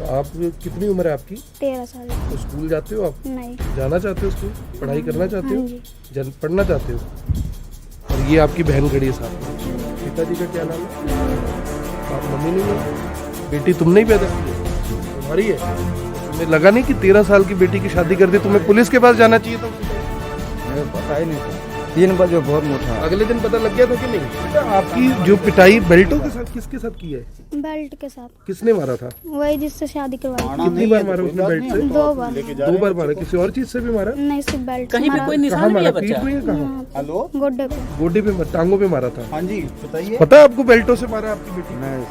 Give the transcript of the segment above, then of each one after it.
तो आप कितनी उम्र है आपकी? 13 साल। तो स्कूल जाते हो आप? नहीं। जाना चाहते हो स्कूल? पढ़ाई करना चाहते हो? हाँ जी। पढ़ना चाहते हो? और ये आपकी बहन खड़ी है साथ में। पिताजी का क्या नाम है? आप मम्मी नहीं हो? बेटी तुमने ही पैदा की है? तुम्हारी है? तुम्हें लगा नहीं कि 13 साल की बेटी की शादी कर दी? तुम्हें पुलिस के पास जाना चाहिए था। मुझे पता ही नहीं था। 3 बजे बहुत मोटा। अगले दिन पता लग गया था कि नहीं? बेटा आपकी जो पिटाई बेल्टों के साथ किसके साथ की है? बेल्ट के साथ। किसने मारा था? वही जिससे शादी करवाई। कितनी बार मारा उसने बेल्ट से? 2 बार। 2 बार मारा। किसी और चीज से भी मारा? नहीं, सिर्फ बेल्ट कहीं पे मारा। कोई कहाँ निशान भी मारा? है पीठ बच्चा? में या कहाँ? यहाँ पे, हेलो, गोड्डे पे। गोड्डे पे, टांगों पे मारा था। हाँ जी बताइए। पता है आपको बेल्टों से मारा आपकी बेटी? नहीं,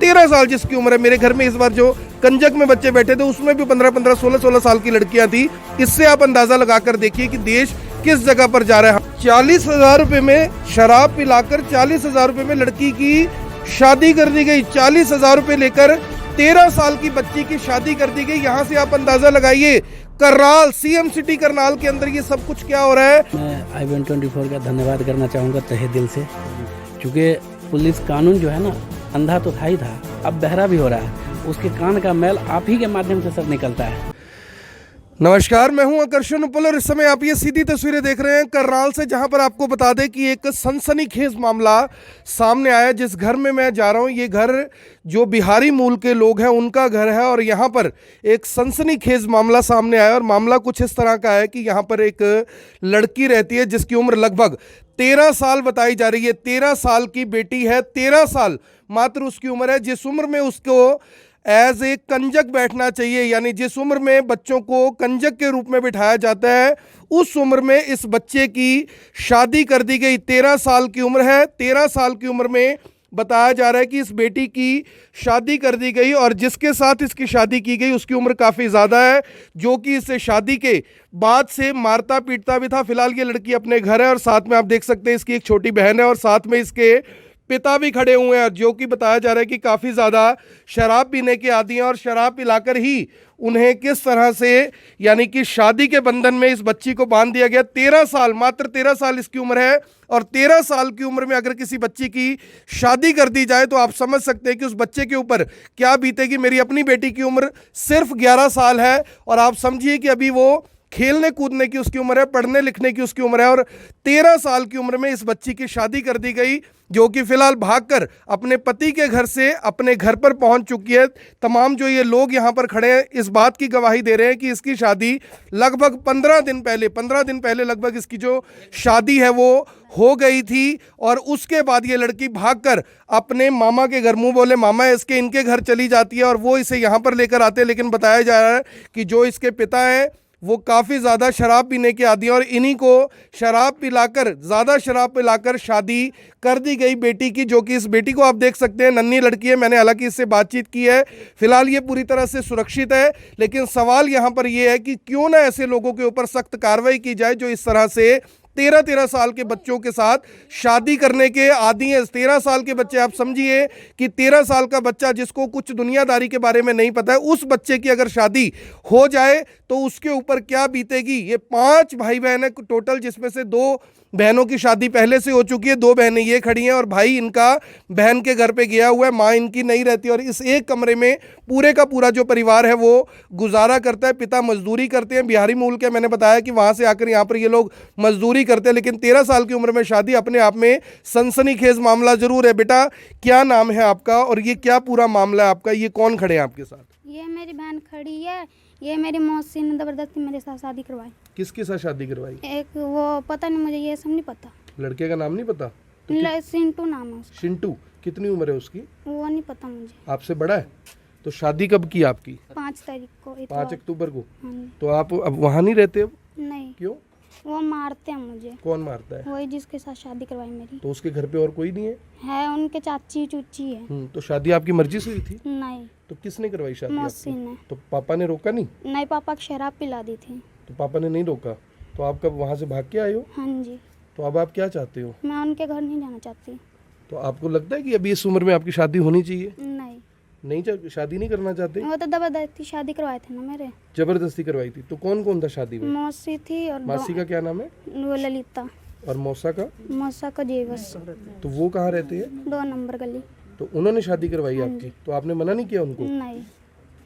13 साल जिसकी उम्र है। मेरे घर में इस बार जो कंजक में बच्चे बैठे थे उसमें भी 15-15, 16-16 साल की लड़कियां थी। इससे आप अंदाजा लगाकर देखिए कि देश किस जगह पर जा रहा है। 40,000 रुपए में शराब पिलाकर 40,000 रुपए में लड़की की शादी कर दी गई। 40,000 रुपए लेकर 13 साल की बच्ची की शादी कर दी गई। यहाँ से आप अंदाजा लगाइए करनाल, सीएम सिटी करनाल के अंदर ये सब कुछ क्या हो रहा है। मैं I-124 का धन्यवाद करना चाहूँगा तहे दिल से, क्योंकि पुलिस कानून जो है ना, अंधा तो था ही था, अब बहरा भी हो रहा है। उसके कान का मैल आप ही के माध्यम से सब निकलता है। नमस्कार, मैं हूं आकर्षण उपल और इस समय आप ये सीधी तस्वीरें देख रहे हैं करनाल से, जहां पर आपको बता दें कि एक सनसनीखेज मामला सामने आया। जिस घर में मैं जा रहा हूं, ये घर जो बिहारी मूल के लोग हैं उनका घर है और यहां पर एक सनसनीखेज मामला सामने आया। और मामला कुछ इस तरह का है कि यहां पर एक लड़की रहती है जिसकी उम्र लगभग 13 साल बताई जा रही है। 13 साल की बेटी है, 13 साल मात्र उसकी उम्र है। जिस उम्र में उसको एज ए कंजक बैठना चाहिए, यानी जिस उम्र में बच्चों को कंजक के रूप में बिठाया जाता है, उस उम्र में इस बच्चे की शादी कर दी गई। 13 साल की उम्र है। 13 साल की उम्र में बताया जा रहा है कि इस बेटी की शादी कर दी गई और जिसके साथ इसकी शादी की गई उसकी उम्र काफ़ी ज़्यादा है, जो कि इससे शादी के बाद से मारता पीटता भी था। फिलहाल ये लड़की अपने घर है और साथ में आप देख सकते हैं इसकी एक छोटी बहन है और साथ में इसके पिता भी खड़े हुए हैं, जो कि बताया जा रहा है कि काफ़ी ज़्यादा शराब पीने के आदी हैं और शराब पिलाकर ही उन्हें किस तरह से, यानी कि शादी के बंधन में इस बच्ची को बांध दिया गया। 13 साल, मात्र 13 साल इसकी उम्र है और 13 साल की उम्र में अगर किसी बच्ची की शादी कर दी जाए तो आप समझ सकते हैं कि उस बच्चे के ऊपर क्या बीतेगी। मेरी अपनी बेटी की उम्र सिर्फ 11 साल है और आप समझिए कि अभी वो खेलने कूदने की उसकी उम्र है, पढ़ने लिखने की उसकी उम्र है और 13 साल की उम्र में इस बच्ची की शादी कर दी गई, जो कि फिलहाल भागकर अपने पति के घर से अपने घर पर पहुंच चुकी है। तमाम जो ये लोग यहाँ पर खड़े हैं इस बात की गवाही दे रहे हैं कि इसकी शादी लगभग 15 दिन पहले लगभग इसकी जो शादी है वो हो गई थी और उसके बाद ये लड़की भागकर अपने मामा के घर, मुंह बोले मामा इसके, इनके घर चली जाती है और वो इसे यहाँ पर लेकर आते हैं। लेकिन बताया जा रहा है कि जो इसके पिता हैं वो काफ़ी ज़्यादा शराब पीने के आदी हैं और इन्हीं को ज़्यादा शराब पिलाकर शादी कर दी गई बेटी की, जो कि इस बेटी को आप देख सकते हैं नन्ही लड़की है। मैंने हालांकि इससे बातचीत की है, फिलहाल ये पूरी तरह से सुरक्षित है। लेकिन सवाल यहाँ पर ये है कि क्यों ना ऐसे लोगों के ऊपर सख्त कार्रवाई की जाए जो इस तरह से 13-13 साल के बच्चों के साथ शादी करने के आदी हैं। 13 साल के बच्चे, आप समझिए कि 13 साल का बच्चा जिसको कुछ दुनियादारी के बारे में नहीं पता है, उस बच्चे की अगर शादी हो जाए तो उसके ऊपर क्या बीतेगी। ये 5 भाई बहन है टोटल, जिसमें से 2 बहनों की शादी पहले से हो चुकी है। 2 बहनें ये खड़ी हैं और भाई इनका बहन के घर पे गया हुआ है, माँ इनकी नहीं रहती और इस एक कमरे में पूरे का पूरा जो परिवार है वो गुजारा करता है। पिता मजदूरी करते हैं, बिहारी मूल के, मैंने बताया कि वहाँ से आकर यहाँ पर ये लोग मजदूरी करते हैं। लेकिन 13 साल की उम्र में शादी अपने आप में सनसनीखेज मामला जरूर है। बेटा क्या नाम है आपका और ये क्या पूरा मामला है आपका? ये कौन खड़े हैं आपके साथ? ये मेरी बहन खड़ी है, ये मेरी मौसी ने जबरदस्ती मेरे साथ शादी करवाई। किसके साथ शादी करवाई? एक वो पता नहीं, मुझे ये सब नहीं पता। लड़के का नाम नहीं पता? सिंटू नाम है उसका। शिंटू। कितनी उम्र है उसकी? वो नहीं पता मुझे। आपसे बड़ा है? तो शादी कब की आपकी? 5 तारीख को। 5 अक्टूबर को। हाँ। तो आप अब वहाँ नहीं रहते अब? नहीं, क्यों? वो मारते हैं मुझे। कौन मारता है? वही जिसके साथ शादी करवाई मेरी। तो उसके घर पे और कोई नहीं है? उनके चाची चूची है। तो शादी आपकी मर्जी से हुई थी? नहीं, तो किसने करवाई शादी मौसी आपकी? ने। तो पापा ने रोका नहीं? नहीं, पापा को शराब पिला दी थी। तो पापा ने नहीं रोका, तो आप कब वहाँ से भाग के आए हो? हाँ जी। तो अब आप क्या चाहते हो? मैं उनके घर नहीं जाना चाहती। तो आपको लगता है कि अभी इस उम्र में आपकी शादी होनी चाहिए? नहीं, शादी नहीं करना चाहते? वो तो जबरदस्ती शादी करवाए थे ना मेरे। जबरदस्ती करवाई थी? तो कौन कौन था शादी में? मौसी थी और मासी का क्या नाम है? वो ललिता। और मौसा का? मौसा का जेवस। तो वो कहाँ रहते हैं? 2 नंबर गली। तो उन्होंने शादी करवाई आपकी, तो आपने मना नहीं किया उनको? नहीं,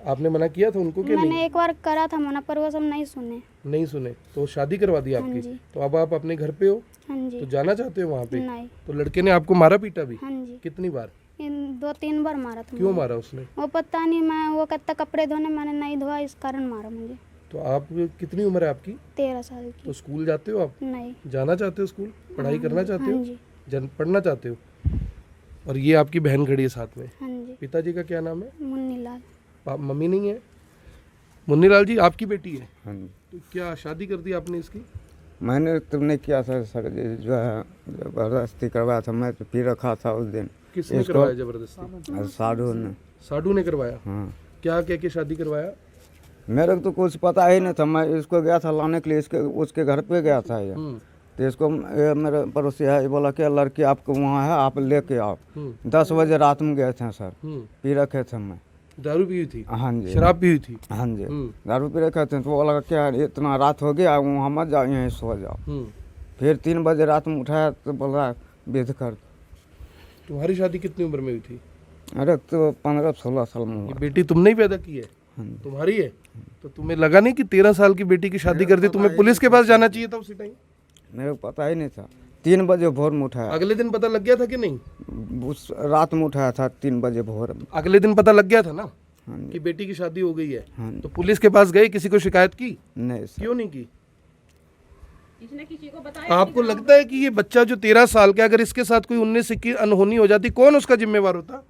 आपने मना किया था उनको कि मैंने नहीं? एक बार करा था मना, पर वो सब नहीं सुने। नहीं सुने तो शादी करवा दी हाँ आपकी। जी। तो अब आप अपने घर पे हो, हाँ तो जी। जाना चाहते हो वहाँ पे? नहीं। तो लड़के ने आपको मारा पीटा भी? हाँ जी। कितनी बार? इन 2-3 बार मारा था क्यों मुझे। मारा उसने? वो पता नहीं, मैं वो कहता कपड़े धोने, मैंने नहीं धोआ, इस कारण मारा मुझे। तो आप कितनी उम्र है आपकी? 13 साल तो की। स्कूल जाते हो आप? नहीं। जाना चाहते हो स्कूल? पढ़ाई करना चाहते हाँ हो? जी। पढ़ना चाहते हो? और ये आपकी बहन खड़ी है साथ में। हाँ जी। पिताजी का क्या नाम है? मुन्नीलाल। मम्मी नहीं है? मुन्नीलाल जी आपकी बेटी है, हाँ जी। तो क्या शादी कर दी आपने इसकी? मैंने तो नहीं किया था सर जी, जो है ज़बरदस्ती करवाया था, मैं तो पी रखा था उस दिन। किसने इसको- करवाया जबरदस्ती? साधु ने। साडू ने करवाया? हाँ, क्या कह के शादी करवाया? मेरे को तो कुछ पता ही नहीं था, मैं इसको गया था लाने के लिए, इसके उसके घर पे गया था ये। तो इसको मेरे पड़ोसी है, ये बोला कि लड़की आपको वहाँ है, आप लेके आओ। 10 बजे रात में गए थे सर, पी रखे थे मैं। दारू पी हुई थी? हाँ जी। शराब पी हुई थी? हाँ जी, हम्म। दारू पी रखे थे, तो वो लगा क्या इतना रात हो गया, वहाँ मत जाओ, यहीं सो जाओ। फिर 3 बजे रात में उठाया तो बोला विध कर। तुम्हारी शादी कितनी उम्र में हुई थी? अरे तो 15-16 साल में ये हुआ। बेटी तुमने ही पैदा की है? हाँ जी। तुम्हारी है? तो तुम्हें लगा नहीं कि 13 साल की बेटी की शादी कर दी? तुम्हें पुलिस के पास जाना चाहिए था उसी टाइम। मेरे को पता ही नहीं था। 3 बजे भोर में उठाया, अगले दिन पता लग गया था कि नहीं? उस रात में उठाया था 3 बजे भोर में। अगले दिन पता लग गया था ना हाँ जी। कि बेटी की शादी हो गई है? हाँ तो पुलिस के पास गए, किसी को शिकायत की? नहीं सर। क्यों नहीं की? आपको लगता है कि ये बच्चा जो 13 साल का, अगर इसके साथ कोई 19 की अनहोनी हो जाती, कौन उसका जिम्मेवार होता?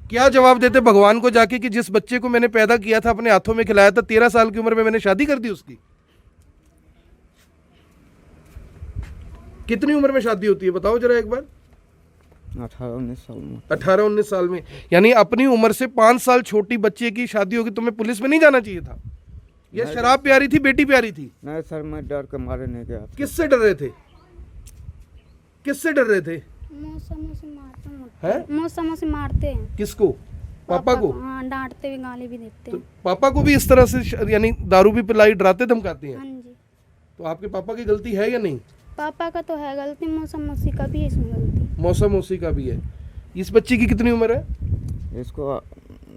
क्या जवाब देते भगवान को जाके कि जिस बच्चे को मैंने पैदा किया था, अपने हाथों में खिलाया था, 13 साल की उम्र में मैंने शादी कर दी उसकी? कितनी उम्र में शादी होती है बताओ जरा एक बार? 18-19 साल में। 18-19 साल में, यानी अपनी उम्र से 5 साल छोटी बच्चे की शादी होगी। तुम्हें पुलिस में नहीं जाना चाहिए था? या शराब प्यारी थी, बेटी प्यारी थी? नहीं सर, मैं डर के मारे नहीं गया था। किससे डर रहे थे? किससे डर रहे थे? मौसम से मारते हैं? हैं। मौसम से मारते हैं। किसको? पापा को? हाँ, डांटते हुए गाली भी देते तो हैं। पापा को भी इस तरह से यानी दारू भी पिलाई, डराते धमकाते हैं? हाँ जी। तो आपके पापा की गलती है या नहीं? पापा का तो है गलती, मौसी का भी है इसमें गलती। मौसम उसी का भी है। इस बच्ची की कितनी उम्र है? इसको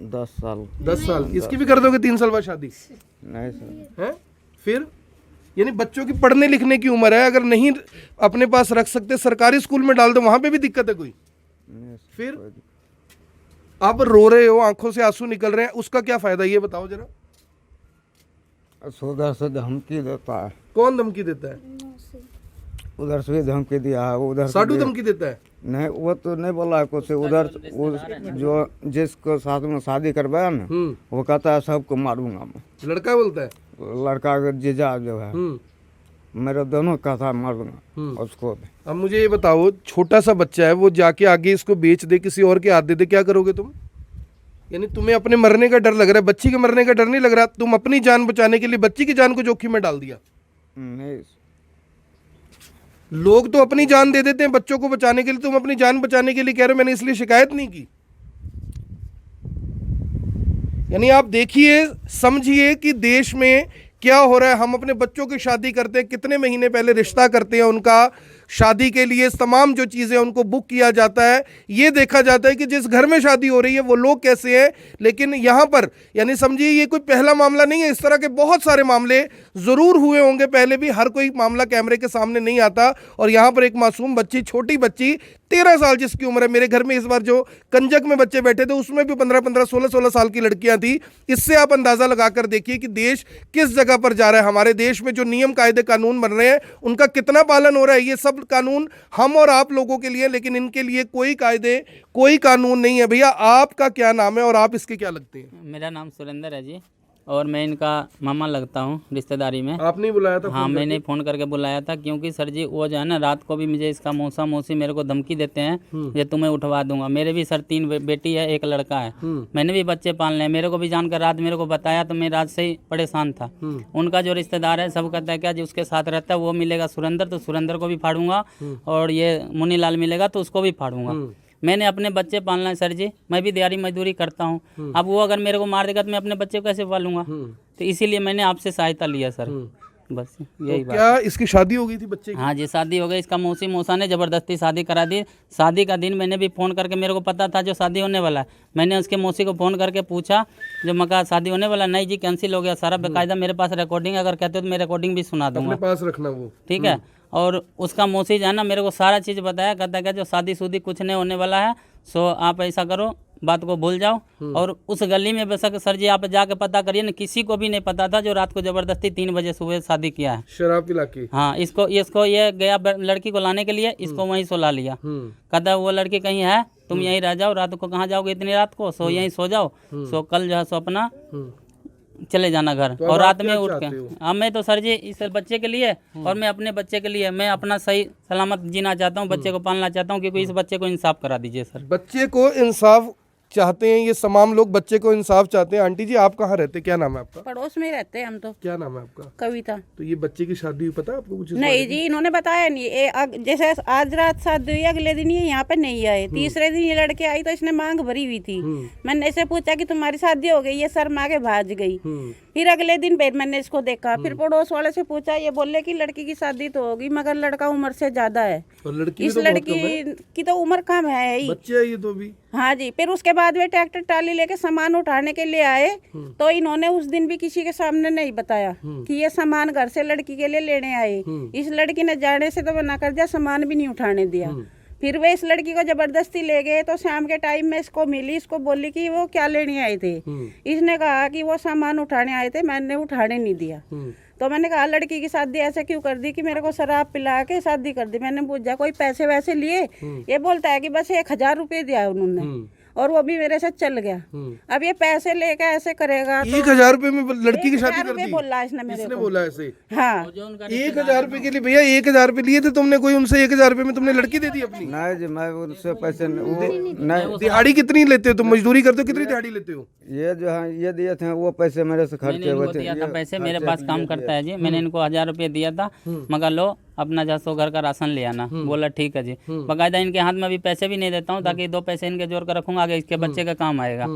10 साल। 10 साल। इसकी भी कर दोगे 3 साल बाद शादी? नहीं सर। है? फिर यानी बच्चों की पढ़ने लिखने की उम्र है, अगर नहीं अपने पास रख सकते, सरकारी स्कूल में डाल दो, वहां पे भी दिक्कत है कोई? नहीं सर, फिर कोई- आप रो रहे हो, आंखों से आंसू निकल रहे हैं, उसका क्या फायदा ये बताओ जरा? उधर से धमकी देता है, कौन धमकी देता है? मौसी। उधर से भी धमकी दिया है, उधर से साडू भी- धमकी देता है? नहीं, वो तो नहीं बोला है कुछ। उधर जो जिसको साथ में शादी करवाया ना, वो कहता है सबको मारूंगा मैं। लड़का बोलता है? लड़का का जीजा जो है, मेरे दोनों कहता है मारूंगा उसको भी। अब मुझे ये बताओ, छोटा सा बच्चा है, वो जाके आगे इसको बेच दे, किसी और के हाथ दे दे, क्या करोगे तुम? यानी तुम्हें अपने मरने का डर लग रहा है, बच्ची के मरने का डर नहीं लग रहा? तुम अपनी जान बचाने के लिए बच्ची की जान को जोखिम में डाल दिया। नहीं, लोग तो अपनी जान दे देते हैं बच्चों को बचाने के लिए, तुम अपनी जान बचाने के लिए कह रहे हो मैंने इसलिए शिकायत नहीं की। यानी आप देखिए, समझिए कि देश में क्या हो रहा है। हम अपने बच्चों की शादी करते हैं, कितने महीने पहले रिश्ता करते हैं उनका, शादी के लिए तमाम जो चीज़ें उनको बुक किया जाता है, ये देखा जाता है कि जिस घर में शादी हो रही है वो लोग कैसे हैं। लेकिन यहाँ पर यानी समझिए ये कोई पहला मामला नहीं है, इस तरह के बहुत सारे मामले ज़रूर हुए होंगे पहले भी, हर कोई मामला कैमरे के सामने नहीं आता। और यहाँ पर एक मासूम बच्ची, छोटी बच्ची 13 साल जिसकी उम्र है, मेरे घर में इस बार जो कंजक में बच्चे बैठे थे उसमें भी 15-15, 16-16 साल की लड़कियां थी। इससे आप अंदाज़ा लगाकर देखिए कि देश किस जगह पर जा रहा है। हमारे देश में जो नियम कायदे कानून बन रहे हैं उनका कितना पालन हो रहा है। ये सब कानून हम और आप लोगों के लिए, लेकिन इनके लिए कोई कायदे, कोई कानून नहीं है। भैया आपका क्या नाम है और आप इसके क्या लगते हैं? मेरा नाम सुरेंद्र है जी, और मैं इनका मामा लगता हूँ रिश्तेदारी में। आपने बुलाया था? हाँ, मैंने फ़ोन करके बुलाया था, क्योंकि सर जी वो जो है ना, रात को भी मुझे इसका मौसा मौसी मेरे को धमकी देते हैं ये तुम्हें उठवा दूंगा। मेरे भी सर 3 बेटी है, 1 लड़का है। मैंने भी बच्चे पालने हैं। मेरे को भी जानकर रात मेरे को बताया तो मैं रात से ही परेशान था। उनका जो रिश्तेदार है सब कहता है क्या जो उसके साथ रहता है वो मिलेगा सुरेंद्र, तो सुरेंद्र को भी फाड़ूंगा, और ये मुन्नीलाल मिलेगा तो उसको भी फाड़ूंगा। मैंने अपने बच्चे पालना है सर जी, मैं भी दिहाड़ी मजदूरी करता हूँ। अब वो अगर मेरे को मार देगा तो मैं अपने बच्चे को कैसे पालूंगा? तो इसीलिए मैंने आपसे सहायता लिया सर। बस यही बात। क्या इसकी शादी हो गई थी बच्चे की? हाँ जी, शादी हो गई। इसका मौसी मौसा ने ज़बरदस्ती शादी करा दी। शादी का दिन मैंने भी फ़ोन करके, मेरे को पता था जो शादी होने वाला है, मैंने उसके मौसी को फ़ोन करके पूछा जो मैं कहा शादी होने वाला, नहीं जी कैंसिल हो गया सारा, बेकायदा मेरे पास रिकॉर्डिंग, अगर कहते हो तो मैं रिकॉर्डिंग भी सुना दूंगा, अपने पास रखना वो। ठीक है। और उसका मौसी जो है ना मेरे को सारा चीज़ बताया, कहता है जो शादी शुदी कुछ नहीं होने वाला है, सो आप ऐसा करो बात को भूल जाओ। और उस गली में बेशक सर जी आप जाके पता करिए ना, किसी को भी नहीं पता था जो रात को ज़बरदस्ती 3 बजे सुबह शादी किया है। शराब पिला के? हाँ, इसको ये गया लड़की को लाने के लिए, इसको वहीं सुला लिया। कहता वो लड़की कहीं है, तुम यहीं रह जाओ, रात को कहाँ जाओगे इतनी रात को, सो यहीं सो जाओ, सो कल जो है सो अपना चले जाना घर। तो अब और आप रात में क्या उठ चाहते के हो? हाँ, मैं तो सर जी इस बच्चे के लिए और मैं अपने बच्चे के लिए, मैं अपना सही सलामत जीना चाहता हूँ, बच्चे को पालना चाहता हूँ, क्योंकि इस बच्चे को इंसाफ करा दीजिए सर। बच्चे को इंसाफ चाहते हैं, ये तमाम लोग बच्चे को इंसाफ चाहते हैं। आंटी जी आप कहाँ रहते हैं, क्या नाम है आपका? पड़ोस में ही रहते हैं हम तो। क्या नाम है आपका? कविता। तो ये बच्चे की शादी हुई, पता है आपको कुछ? नहीं जी, इन्होंने बताया नहीं। जैसे आज रात शादी हुई, अगले दिन ये यहाँ पे नहीं आए, तीसरे दिन ये लड़के आई तो इसने मांग भरी हुई थी। मैंने इसे पूछा कि तुम्हारी शादी हो गई, ये शर्मा के भाग गई। फिर अगले दिन फिर मैंने इसको देखा, फिर पड़ोस वाले से पूछा, ये बोले कि लड़की की शादी तो होगी मगर लड़का उम्र से ज्यादा है। और लड़की इस तो बहुत कम है। लड़की की तो उम्र कम है ही। बच्चे है ये तो भी। हाँ जी। फिर उसके बाद वे ट्रैक्टर ट्राली लेके सामान उठाने के लिए आए, तो इन्होंने उस दिन भी किसी के सामने नहीं बताया कि ये सामान घर से लड़की के लिए लेने आए। इस लड़की ने जाने से तो मना कर दिया, सामान भी नहीं उठाने दिया। फिर वे इस लड़की को जबरदस्ती ले गए, तो शाम के टाइम में इसको मिली, इसको बोली कि वो क्या लेने आए थे। इसने कहा कि वो सामान उठाने आए थे, मैंने उठाने नहीं दिया। तो मैंने कहा लड़की की शादी ऐसे क्यों कर दी कि मेरे को शराब पिला के शादी कर दी। मैंने पूछा कोई पैसे वैसे लिए? ये बोलता है कि बस 1000 रुपये दिया उन्होंने, और वो भी मेरे साथ चल गया। अब ये पैसे लेके ऐसे करेगा तो 1000 रुपए में लड़की की शादी कर दी? बोला इसने मेरे इसने को। बोला ऐसे? हाँ। 1000 रुपए के लिए? भैया 1000 रुपए लिए थे तुमने, कोई उनसे 1000 रुपए में तुमने लड़की दे दी अपनी? नहीं जी, मैं उनसे पैसे नहीं। दिहाड़ी कितनी लेते हो तुम, मजदूरी करते हो, कितनी दिहाड़ी लेते हो? ये जो है ये दिए थे वो पैसे मेरे से मैंने खर्चे इनको हुए थे। दिया था ये पैसे, मेरे खर्चे पास काम दिए करता है जी। मैंने इनको 1000 रुपये दिया था, मगर लो अपना जैसो घर का राशन ले आना। बोला ठीक है जी। बाकायदा इनके हाथ में अभी पैसे भी नहीं देता हूँ, ताकि 2 पैसे इनके जोड़ कर रखूंगा, आगे इसके बच्चे का काम आएगा।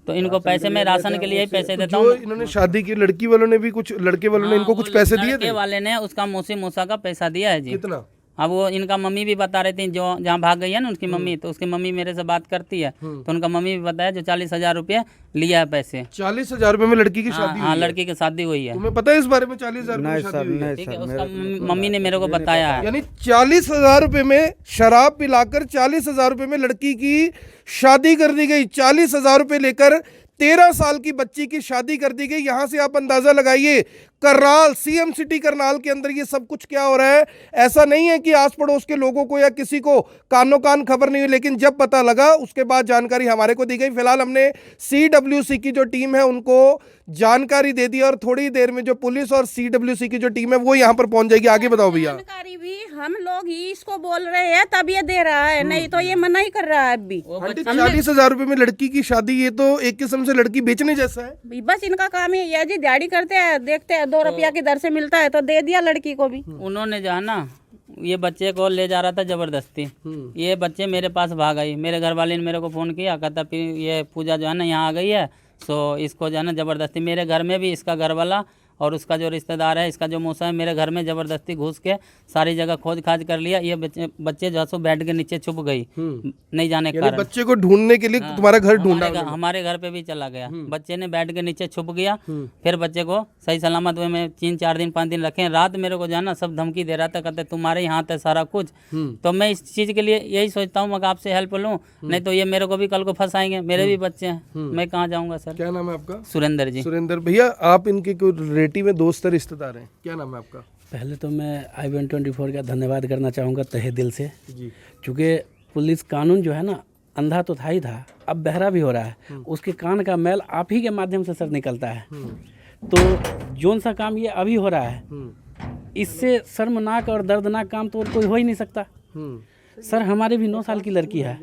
तो इनको पैसे मैं राशन के लिए ही पैसे देता जो हूँ। इन्होंने शादी की लड़की वालों ने भी कुछ, लड़के वालों ने इनको कुछ पैसे दिए लड़के थे? वाले ने उसका मौसी मौसा का पैसा दिया है जी। कितना? अब वो इनका मम्मी भी बता रही थी, जो जहाँ भाग गई है ना उनकी मम्मी, तो उसकी मम्मी मेरे से बात करती है, तो उनका मम्मी भी बताया जो 40,000 रुपये लिया है पैसे। 40,000 रुपए में लड़की की शादी हाँ, हुई है? लड़की की शादी हुई है। तुम्हें पता है इस बारे में? 40,000 रुपए नहीं में सर, शादी हुई है? नहीं ठीक है, सर, उसका मेरे मम्मी ने मेरे को बताया है। यानी 40,000 रुपए में शराब पिलाकर 40,000 रुपए में लड़की की शादी कर दी गई। 40,000 रुपए लेकर 13 साल की बच्ची की शादी कर दी गई। यहां से आप अंदाजा लगाइए, करनाल, सीएम सिटी करनाल के अंदर ये सब कुछ क्या हो रहा है। ऐसा नहीं है कि आस पड़ोस के लोगों को या किसी को कानो कान खबर नहीं हुई, लेकिन जब पता लगा उसके बाद जानकारी हमारे को दी गई। फिलहाल हमने CWC की जो टीम है उनको जानकारी दे दी, और थोड़ी देर में जो पुलिस और CWC की जो टीम है वो यहाँ पर पहुंच जाएगी। आगे बताओ भैया। जानकारी भी हम लोग ही इसको बोल रहे हैं, तब ये दे रहा है, नहीं तो ये मना ही कर रहा है अब भी। आंटी 40,000 रुपए में लड़की की शादी, ये तो एक किस्म से लड़की बेचने जैसा है। बस इनका काम ही है जी, दिहाड़ी करते हैं, देखते हैं 2 रुपया की दर से मिलता है तो दे दिया लड़की को भी। उन्होंने जो है ना ये बच्चे को ले जा रहा था जबरदस्ती, ये बच्चे मेरे पास भाग आई। मेरे घर वाले ने मेरे को फ़ोन किया, कहता फिर ये पूजा जो है ना यहाँ आ गई है, सो इसको जो है ना जबरदस्ती, मेरे घर में भी इसका घर वाला और उसका जो रिश्तेदार है, इसका जो मौसा है, मेरे घर में जबरदस्ती घुस के सारी जगह खोज खाज कर लिया। ये बच्चे जो है सो बेड के नीचे छुप गई, नहीं जाने के कारण। बच्चे को ढूंढने के लिए तुम्हारा घर ढूंढा? हमारे घर पे भी चला गया, बच्चे ने बेड के नीचे छुप गया। फिर बच्चे को सही सलामत हुए में 3-4 दिन 5 दिन रखे। रात मेरे को जाना सब धमकी दे रहा था, कहते तुम्हारे यहाँ है सारा कुछ। तो मैं इस चीज़ के लिए यही सोचता हूँ, मैं आपसे हेल्प लूँ, नहीं तो ये मेरे को भी कल को फंसाएंगे। मेरे भी बच्चे हैं, मैं कहाँ जाऊँगा सर। क्या नाम है आपका? सुरेंद्र जी। सुरेंद्र भैया, आप इनके कोई रिलेटिव में, दोस्त रिश्तेदार हैं, क्या नाम है आपका? पहले तो मैं I-124 का धन्यवाद करना चाहूँगा तहे दिल से, जी। क्योंकि पुलिस कानून जो है ना अंधा तो था ही था, अब बहरा भी हो रहा है। उसके कान का मैल आप ही के माध्यम से सर निकलता है। तो जोन सा काम ये अभी हो रहा है, इससे शर्मनाक और दर्दनाक काम तो कोई हो ही नहीं सकता। सर हमारे भी 9 साल की लड़की है,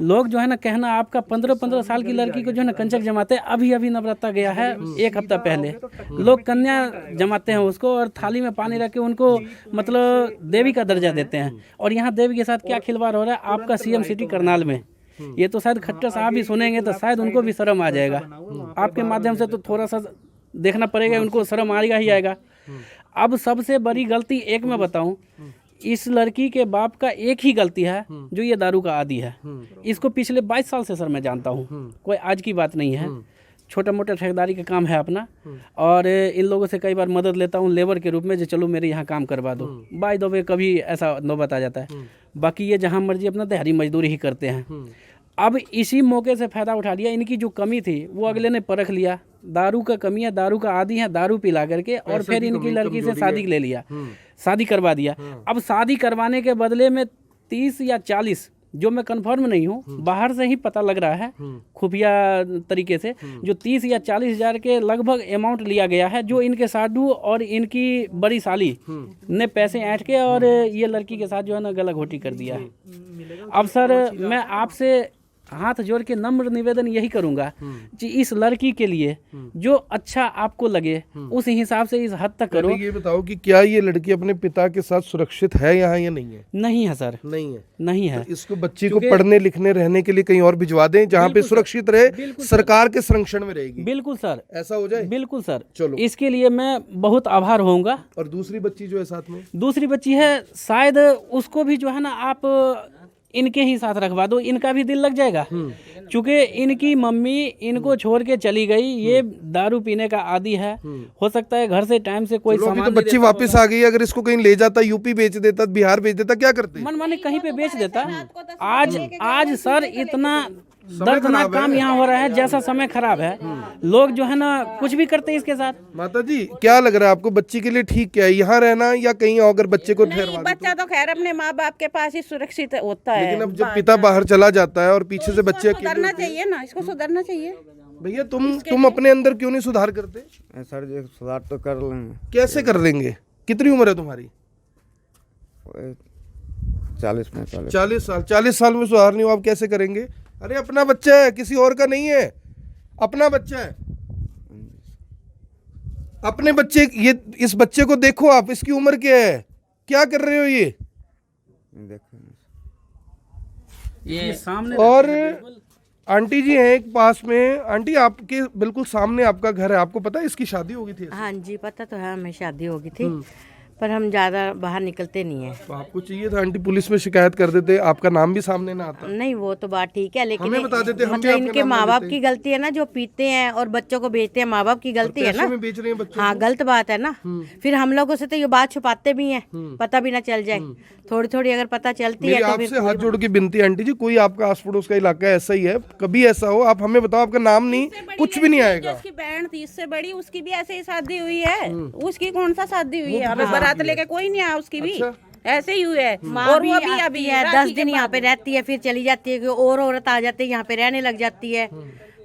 लोग जो है ना कहना आपका 15-15 साल की लड़की को जो है ना कंचक जमाते हैं। अभी नवरात्रा गया है 1 हफ्ता पहले, लोग कन्या जमाते हैं उसको और थाली में पानी रख के उनको मतलब देवी का दर्जा देते हैं। और यहाँ देवी के साथ क्या खिलवाड़ हो रहा है आपका CM सिटी करनाल में, ये तो शायद खट्टर साहब भी सुनेंगे तो शायद उनको भी शर्म आ जाएगा। आपके माध्यम से तो थोड़ा सा देखना पड़ेगा, उनको शर्म आएगा ही आएगा। अब सबसे बड़ी गलती एक मैं बताऊं, इस लड़की के बाप का एक ही गलती है जो ये दारू का आदी है। इसको पिछले 22 साल से सर मैं जानता हूँ, कोई आज की बात नहीं है। छोटा मोटा ठेकेदारी का काम है अपना, और इन लोगों से कई बार मदद लेता हूँ लेबर के रूप में, जो चलो मेरे यहाँ काम करवा दो। बाय द वे कभी ऐसा नौबत आ जाता है, बाकी ये जहाँ मर्जी अपना दिहाड़ी मजदूरी ही करते हैं। अब इसी मौके से फ़ायदा उठा लिया, इनकी जो कमी थी वो अगले ने परख लिया, दारू का कमी है, दारू का आदी है, दारू पिला करके, और फिर इनकी लड़की से शादी ले लिया, शादी करवा दिया। अब शादी करवाने के बदले में 30 या 40, जो मैं कंफर्म नहीं हूँ, बाहर से ही पता लग रहा है खुफिया तरीके से, जो 30 या 40 हज़ार के लगभग अमाउंट लिया गया है, जो इनके साधु और इनकी बड़ी साली ने पैसे ऐंठ के और ये लड़की के साथ जो है ना गला घोटी कर दिया है। अब सर मैं आपसे हाथ जोड़ के नम्र निवेदन यही करूंगा कि इस लड़की के लिए जो अच्छा आपको लगे उस हिसाब से इस हद तक करो। ये बताओ कि क्या ये लड़की अपने पिता के साथ सुरक्षित है यहाँ या नहीं है? नहीं है सर, नहीं है, नहीं है। तो इसको बच्ची को पढ़ने लिखने रहने के लिए कहीं और भिजवा दें जहाँ पे सुरक्षित रहे, सरकार के संरक्षण में रहेगी। बिल्कुल सर, ऐसा हो जाए। बिल्कुल सर, चलो इसके लिए मैं बहुत आभार होऊंगा। और दूसरी बच्ची जो है साथ में, दूसरी बच्ची है, शायद उसको भी जो है ना आप इनके ही साथ रखवा दो, इनका भी दिल लग जाएगा। चूंकि इनकी मम्मी इनको छोड़ के चली गई, ये दारू पीने का आदी है, हो सकता है घर से टाइम से कोई सामान तो बच्ची वापस आ गई, अगर इसको कहीं ले जाता, यूपी बेच देता, बिहार बेच देता, क्या करते? मन माने कहीं पे बेच देता। आज सर इतना दर्दनाक काम यहाँ हो रहा है, जैसा समय खराब है, लोग जो है ना कुछ भी करते हैं इसके साथ। माता जी क्या लग रहा है आपको, बच्ची के लिए ठीक क्या है, यहाँ रहना या कहीं और? अगर बच्चे को ठहरवा दे बच्चा तो खैर अपने माँ बाप के पास ही सुरक्षित होता है, लेकिन अब जब पिता बाहर चला जाता है और पीछे से बच्चे अकेले, सुधरना चाहिए ना, इसको सुधरना चाहिए। भैया तुम अपने अंदर क्यों नहीं सुधार करते? सर जी सुधार तो कर लेंगे। कैसे कर लेंगे? कितनी उम्र है तुम्हारी? 40-45। 40 साल। 40 साल में सुधार नहीं हो, आप कैसे करेंगे? अरे अपना बच्चा है, किसी और का नहीं है, अपना बच्चा है। अपने बच्चे, ये इस बच्चे को देखो आप, इसकी उम्र क्या है, क्या कर रहे हो ये सामने। और आंटी जी हैं एक पास में। आंटी आपके बिल्कुल सामने आपका घर है, आपको पता है इसकी शादी हो गई थी? हाँ जी पता तो है, हमें शादी हो गई थी, पर हम ज़्यादा बाहर निकलते नहीं है। तो आपको चाहिए था आंटी पुलिस में शिकायत कर देते, आपका नाम भी सामने ना आता। नहीं वो तो बात ठीक है, लेकिन हमें बता देते, हम भी मतलब आपके इनके नाम माँ बाप ले की गलती है ना, जो पीते हैं और बच्चों को बेचते हैं, माँ बाप की गलती है ना। में बेच रहे हैं बच्चों हाँ गलत बात है ना। फिर हम लोगों से तो ये बात छुपाते भी हैं, पता भी ना चल जाए। थोड़ी थोड़ी अगर पता चलती है मेरी तो आपसे हाथ जोड़ के विनती आंटी जी, कोई आपका आस पड़ोस का इलाका ऐसा ही है, कभी ऐसा हो आप हमें बताओ, आपका नाम नहीं कुछ भी नहीं आएगा। उसकी बहन थी इससे बड़ी, उसकी भी ऐसे ही शादी हुई है। उसकी कौन सा शादी हुई है? हमें बारात लेके कोई नहीं आया, उसकी भी ऐसे ही हुए है। और वो भी अभी है 10 दिन यहाँ पे रहती है, फिर चली जाती है, और औरत आ जाती है यहाँ पे रहने लग जाती है।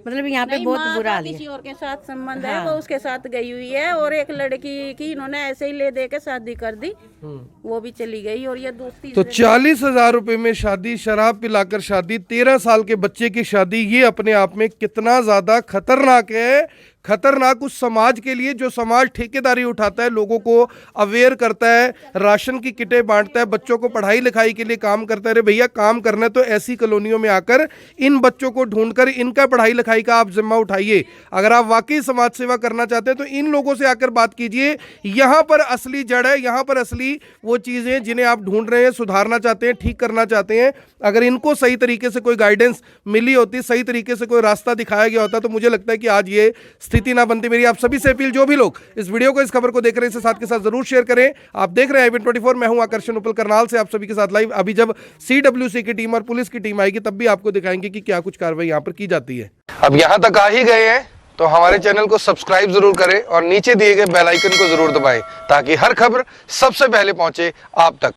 मतलब यहाँ पे बहुत बुरा हाल है। किसी और के साथ संबंध है, वो उसके साथ गई हुई है, और एक लड़की की इन्होंने ऐसे ही ले दे के शादी कर दी, वो भी चली गई। और ये दोस्ती तो 40,000 रुपए में शादी, शराब पिलाकर शादी, 13 साल के बच्चे की शादी, ये अपने आप में कितना ज्यादा खतरनाक है। खतरनाक उस समाज के लिए जो समाज ठेकेदारी उठाता है, लोगों को अवेयर करता है, राशन की किटें बांटता है, बच्चों को पढ़ाई लिखाई के लिए काम करता है। अरे भैया काम करना है तो ऐसी कॉलोनियों में आकर इन बच्चों को ढूंढकर इनका पढ़ाई लिखाई का आप जिम्मा उठाइए। अगर आप वाकई समाज सेवा करना चाहते हैं तो इन लोगों से आकर बात कीजिए। यहाँ पर असली जड़ है, यहाँ पर असली वो चीज़ें जिन्हें आप ढूंढ रहे हैं, सुधारना चाहते हैं, ठीक करना चाहते हैं। अगर इनको सही तरीके से कोई गाइडेंस मिली होती, सही तरीके से कोई रास्ता दिखाया गया होता, तो मुझे लगता है कि आज ये स्थिति ना बनती। मेरी आप सभी से अपील, जो भी लोग इस वीडियो को, इस खबर को देख रहे हैं, इसे साथ के साथ जरूर शेयर करें। आप देख रहे हैं IBN 24, मैं हूं आकर्षण उपल करनाल से, आप सभी के साथ लाइव। अभी जब CWC की टीम और पुलिस की टीम आएगी तब भी आपको दिखाएंगे कि क्या कुछ कार्रवाई यहां पर की जाती है। अब यहां तक आ ही गए हैं तो हमारे चैनल को सब्सक्राइब जरूर करें और नीचे दिए गए बेल आइकन को जरूर दबाएं ताकि हर खबर सबसे पहले पहुंचे आप तक।